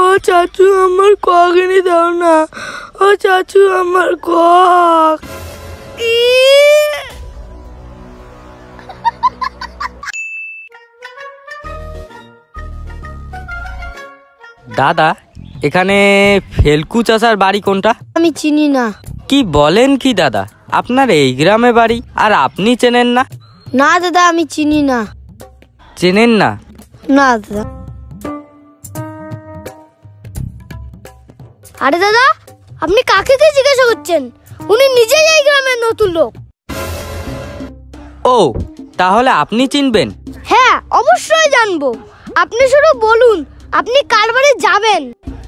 ও চাচু আমার কক এনে দাও না, ও চাচু আমার কক। দাদা, এখানে ফেলকু চাচার বাড়ি কোনটা? আমি চিনি না। কি বলেন কি দাদা, আপনার এই গ্রামে বাড়ি আর আপনি চেনেন না? না দাদা আমি চিনি না। চেনেন না? না দাদা। আরে দাদা, আপনি কাকে কে জিজ্ঞাসা করছেন? উনি নিজেই এই গ্রামের নতুন লোক। ও, তাহলে আপনি চিনবেন? হ্যাঁ অবশ্যই জানবো। আপনি শুধু বলুন আপনি কার বাড়ি যাবেন।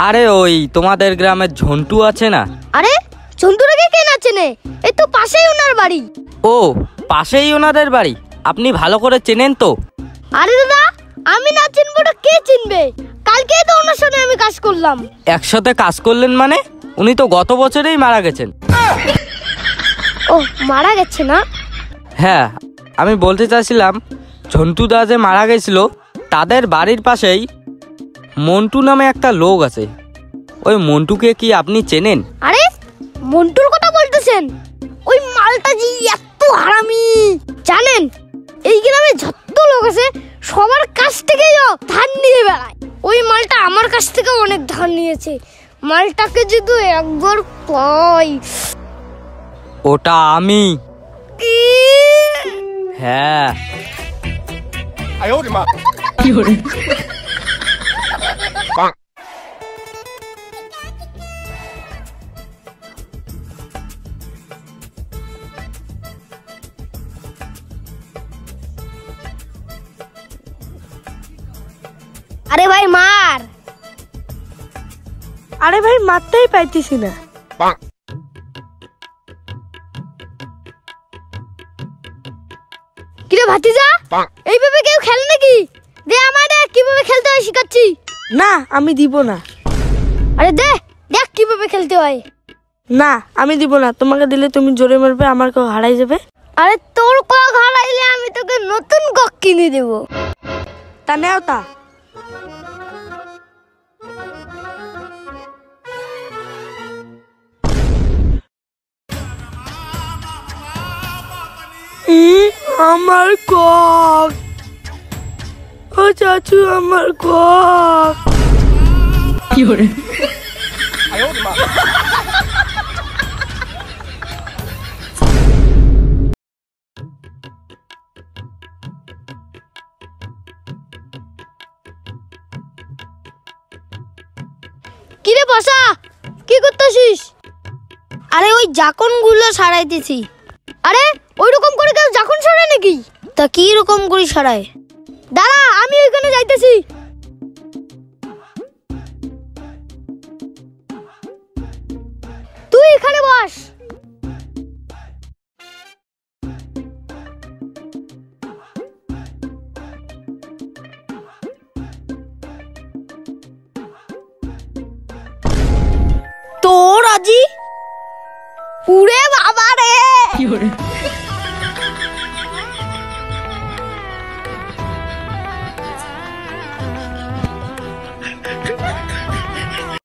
আরে ওই তোমাদের গ্রামের ঝন্টু আছে না? আরে ঝন্টুটাকে কে না চেনে? এই তো পাশেই ওনার বাড়ি। ও, পাশেই ওনাদের বাড়ি। আপনি ভালো করে চেনেন তো? আরে দাদা, আমি না চিনবো তো কে চিনবে? কালকেই তো ওনার সাথে আমি কাজ করলাম। একসাথে কাজ করলেন মানে? উনি তো গত বছরেই মারা গেছেন। ও মারা গেছে না? হ্যাঁ, আমি বলতে চাইছিলাম ঝন্টু দা যে মারা গেছিল তাদের বাড়ির পাশেই মন্টু নামে একটা লোক আছে। ওই মন্টুকে কি আপনি চেনেন? আরে মন্টুর কথা বলতেছেন? ওই মালটা জি এত হারামি, জানেন এই গ্রামে যত লোক আছে সবার কাছ থেকেই ধার নিয়ে বেড়ায়। ওই মালটা আমার কাছ থেকে অনেক ধার নিয়েছে। মালটাকে যদি একবার পাই। ওটা আমি। হ্যাঁ। আরে ভাই মার। আরে ভাই মারতেই পাইতেছি না। কিরে ভাতিজা, এইভাবে কেউ খেলে নাকি? দে আমাদের কিভাবে খেলতে হয় শিখাচ্ছি। না আমি দিব না। আরে দে, দেখ কিভাবে খেলতে হয়। না আমি দিব না, তোমাকে দিলে তুমি জোরে মারবে, আমার কক হারাই যাবে। আরে তোর কক হারাইলে আমি তোকে নতুন কক কিনে দেব। তা নেও তা। আমার কক, ও চাচু আমার কক। কি করে? কিরে বসা, কি করতেছিস? আরে ওই জাকন গুলো সারাইতেছি। আরে ওই রকম করে কেউ জাকন সরায় নাকি? তা কি রকম করে সরায়? দাঁড়া আমি ওইখানে যাইতেছি। তুই এখানে বস। তোর আজি উড়ে বাবা রে।